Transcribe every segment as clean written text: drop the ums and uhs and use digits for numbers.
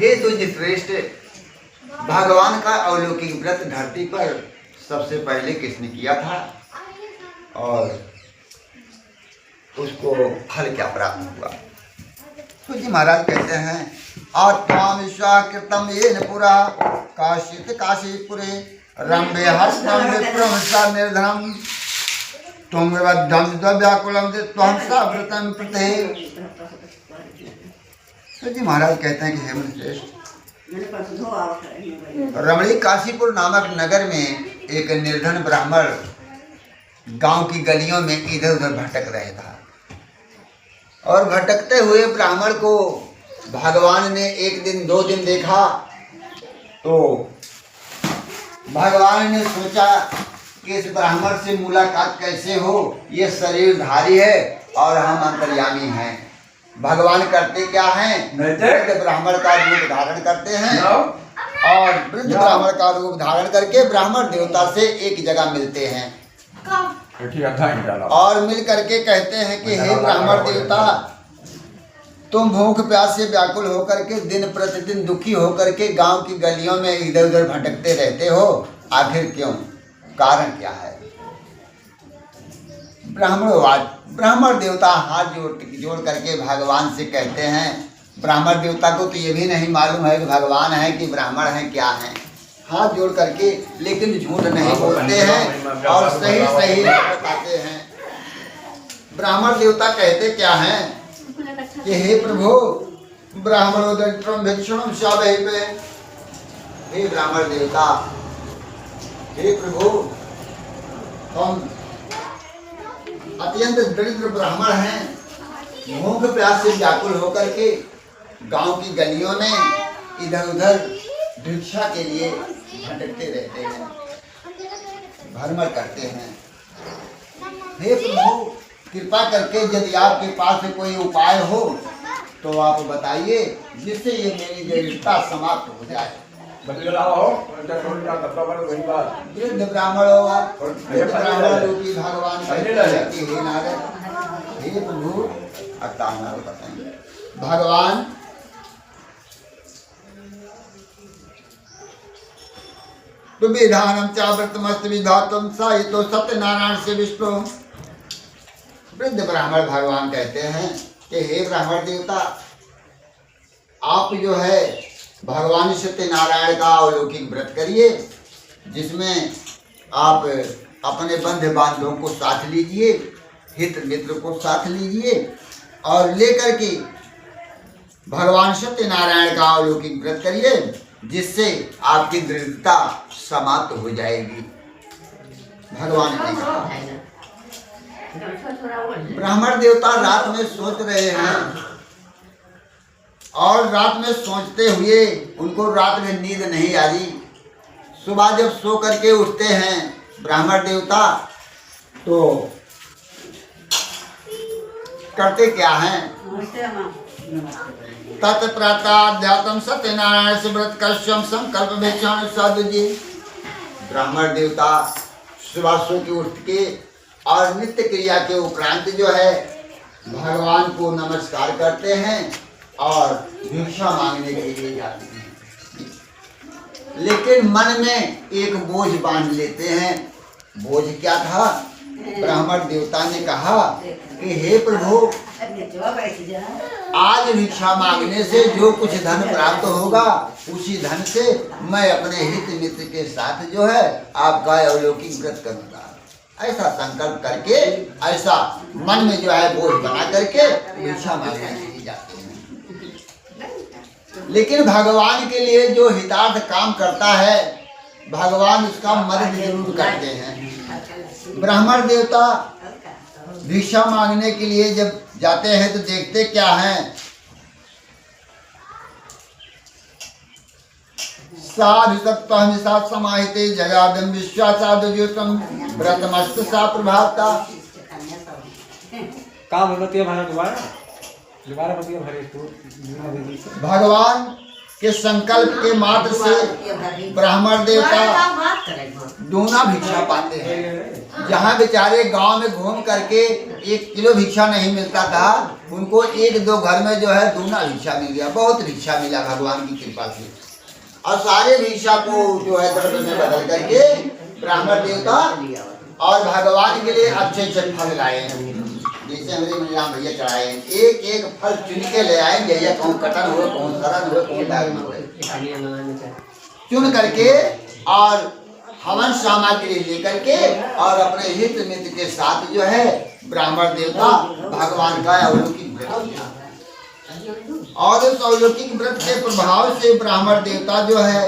हे तुझ श्रेष्ठ, भगवान का अलौकिक व्रत धरती पर सबसे पहले किसने किया था और उसको फल क्या प्राप्त हुआ? तो जी महाराज कहते हैं आत्मा विश्वाकृतम येन पुरा काशित काशीपुरे रम्भे हस्तम विप्रम सा निर्धनम तुम विबद्धम द्व्याकुलम त्वं साव्रतम प्रते। तो जी महाराज कहते हैं कि हे मुनिश्रेष्ठ, रमणी काशीपुर नामक नगर में एक निर्धन ब्राह्मण गांव की गलियों में इधर उधर भटक रहा था और भटकते हुए ब्राह्मण को भगवान ने एक दिन दो दिन देखा तो भगवान ने सोचा कि इस ब्राह्मण से मुलाकात कैसे हो, ये शरीरधारी है और हम अंतर्यामी हैं। भगवान करते क्या हैं? वृद्ध ब्राह्मण का रूप धारण करते हैं और वृद्ध ब्राह्मण का रूप धारण करके ब्राह्मण देवता से एक जगह मिलते हैं और मिल करके कहते हैं कि हे ब्राह्मण देवता, तुम भूख प्यास से व्याकुल होकर के दिन प्रतिदिन दुखी होकर के गांव की गलियों में इधर उधर भटकते रहते हो, आखिर क्यों? कारण क्या है? ब्राह्मण देवता हाथ जोड़ करके भगवान से कहते हैं। ब्राह्मण देवता को तो ये भी नहीं मालूम है कि भगवान है कि ब्राह्मण है क्या है। हाथ जोड़ करके लेकिन झूठ नहीं बोलते हैं और सही सही बताते हैं। ब्राह्मण देवता कहते क्या हैं कि हे प्रभु, ब्राह्मणोदरिद्रम भिक्षुणम शावहि पे। हे ब्राह्मण देवता, हे प्रभु, हम अत्यंत दरिद्र ब्राह्मण हैं, भूख प्यास से व्याकुल होकर के गांव की गलियों में इधर उधर भिक्षा के लिए भटकते रहते हैं, भ्रमण करते हैं। हे प्रभु, कृपा करके यदि आपके पास कोई उपाय हो तो आप बताइए जिससे ये मेरी दरिद्रता समाप्त हो जाए। वृद्ध ब्राह्मण हो आप, वृद्ध ब्राह्मण रूपी भगवान हे नारद, हे प्रभु, बताएंगे भगवान तो विधानम चाव्रतमस्त विधातम साहितो सत्यनारायण से विष्णु। वृद्ध ब्राह्मण भगवान कहते हैं कि हे ब्राह्मण देवता, आप जो है भगवान सत्यनारायण का अलौकिक व्रत करिए, जिसमें आप अपने बंधु बांधवों को साथ लीजिए, हित मित्र को साथ लीजिए और लेकर के भगवान सत्यनारायण का अलौकिक व्रत करिए, जिससे आपकी दरिद्रता समाप्त हो जाएगी। भगवान ने कहा। ब्राह्मण देवता रात में सोच रहे हैं और रात में सोचते हुए उनको रात में नींद नहीं आ रही। सुबह जब सो करके उठते हैं ब्राह्मण देवता तो करते क्या हैं? तत्प्रातः सत्यनारायण से व्रत कश्यम संकल्प भिक्षाण साधु जी। ब्राह्मण देवता सुबह सो के उठ के और नित्य क्रिया के उपरांत जो है भगवान को नमस्कार करते हैं और भिक्षा मांगने के लिए जाते हैं। लेकिन मन में एक बोझ बांध लेते हैं। बोझ क्या था? ब्राह्मण देवता ने कहा कि हे प्रभु, आज भिक्षा मांगने से जो कुछ धन प्राप्त होगा उसी धन से मैं अपने हित मित्र के साथ जो है आपका अलौकिक व्रत करूंगा। ऐसा संकल्प करके, ऐसा मन में जो है बोझ बना करके भिक्षा मांगने के लिए जाते हैं। लेकिन भगवान के लिए जो हितार्थ काम करता है भगवान उसका मदद जरूर करते हैं। ब्राह्मण देवता भिक्षा मांगने के लिए जब जाते हैं तो देखते क्या हैं? साधु सप्तम सात समाहिते जगादम विश्वासादु ज्योतम व्रतमस्त सा प्रभाता। काम होती है भाई दोबारा भगवान के संकल्प के मात्र से ब्राह्मण देवता दूना भिक्षा पाते हैं। जहाँ बेचारे गांव में घूम करके 1 किलो भिक्षा नहीं मिलता था, उनको 1-2 घर में जो है दूना भिक्षा मिल गया। बहुत भिक्षा मिला भगवान की कृपा से, और सारे भिक्षा को जो है द्रव्य में बदल करके ब्राह्मण देवता और भगवान के लिए अच्छे अच्छे फल लाए हैं। जैसे हमारे राम भैया चढ़ाए हैं, एक एक फल चुन के ले आए, जैसे कहूँ कटन हुए, कहूँ सरन हुए, कहूँ दाग हुए, चुन करके और हवन सामग्री लेकर के और अपने हित मित्र के साथ जो है ब्राह्मण देवता भगवान का अलौकिक व्रत किया। और उस अलौकिक व्रत के प्रभाव से ब्राह्मण देवता जो है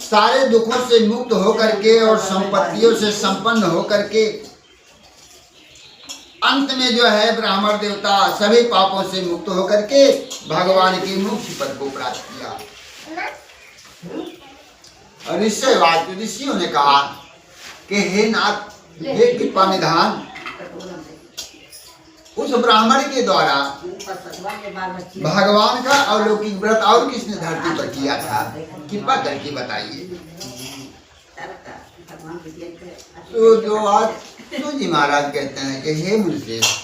सारे दुखों से मुक्त होकर के और संपत्तियों से संपन्न होकर के अंत में जो है ब्राह्मण देवता सभी पापों से मुक्त होकर के भगवान की मुक्ति पद को प्राप्त किया। और इससे बाद ऋषियों ने कहा कि हे नाथ, हे कृपा निधान, उस ब्राह्मण के द्वारा भगवान का अलौकिक व्रत और किसने धरती पर किया था, कृपा करके बताइए। तो जो आज तो जी महाराज कहते हैं कि हे मुनिश्रेष्ठ,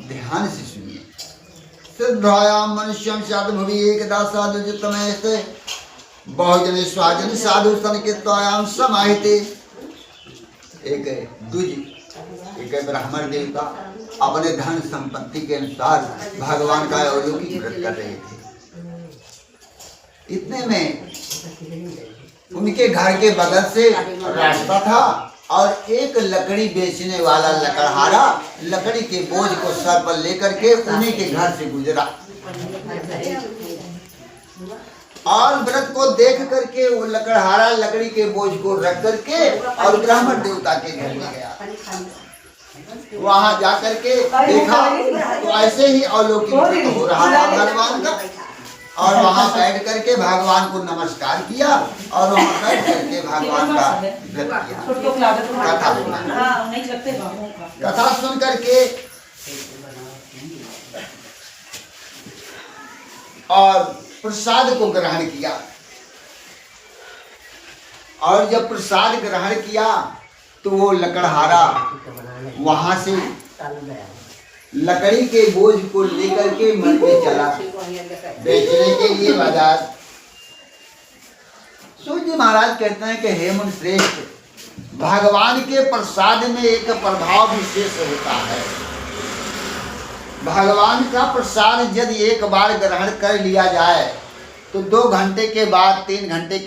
ध्यान से सुनिए। सिद्धायाम मनुष्यम साधु भवि एकदा साधु जितमैस्ते बहुजन स्वाजन साधु संकित्वायाम समाहिते। एक एक ब्राह्मण देवता अपने धन संपत्ति के अनुसार भगवान का अलौकिक व्रत कर रहे थे। इतने में उनके घर के बगल से रास्ता था और एक लकड़ी बेचने वाला लकड़हारा लकड़ी के बोझ को सर पर लेकर के उन्हीं के घर से गुजरा, और व्रत को देख करके वो लकड़हारा लकड़ी के बोझ को रख करके और ब्राह्मण देवता के घर में गया। वहां जाकर के देखा तो ऐसे ही अलौकिक व्रत हो रहा था भगवान का, और वहां बैठ करके भगवान को नमस्कार किया और वहां बैठ करके भगवान का व्रत किया। कथा सुना, कथा सुन करके और प्रसाद को ग्रहण किया, और जब प्रसाद ग्रहण किया तो वो लकड़हारा वहां से लकड़ी के बोझ को लेकर के मन में चला बेचने के लिए बाजार। सूर्य महाराज कहते हैं कि हे मुनि श्रेष्ठ, भगवान के प्रसाद में एक प्रभाव विशेष होता है। भगवान का प्रसाद यदि एक बार ग्रहण कर लिया जाए तो 2 घंटे के बाद 3 घंटे के